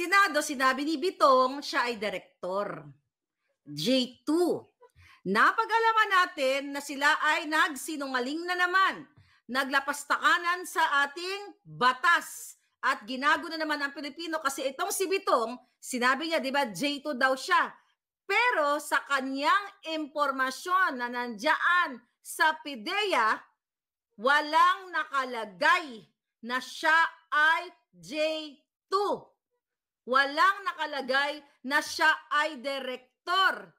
Senado, sinabi ni Bitong, siya ay direktor. J2. Napag-alaman natin na sila ay nagsinungaling na naman. Naglapastakanan sa ating batas. At ginago na naman ang Pilipino kasi itong si Bitong, sinabi niya, di ba, J2 daw siya. Pero sa kanyang impormasyon na nandiyan sa PIDEA, walang nakalagay na siya ay J2. Walang nakalagay na siya ay direktor.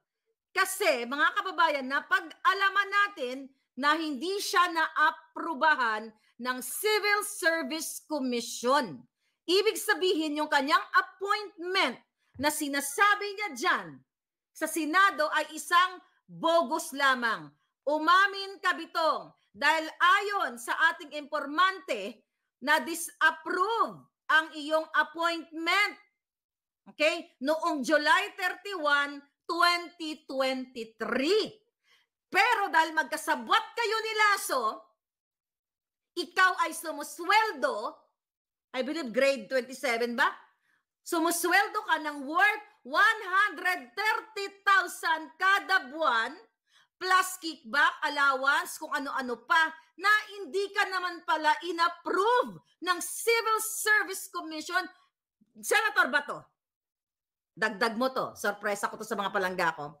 Kasi, mga kababayan, napag-alaman natin na hindi siya na-aprubahan ng Civil Service Commission. Ibig sabihin, yung kanyang appointment na sinasabi niya dyan sa Senado ay isang bogus lamang. Umamin ka, Bitong, dahil ayon sa ating informante na disapprove ang iyong appointment. Okay? Noong July 31, 2023. Pero dahil magkasabwat kayo ni Lasso, ikaw ay sumusweldo, I believe grade 27 ba? Sumusweldo ka ng worth 130,000 kada buwan plus kickback, allowance, kung ano-ano pa, na hindi ka naman pala inapprove ng Civil Service Commission. Senator Bato, dagdag mo to. Sorpresa ko to sa mga palangga ko.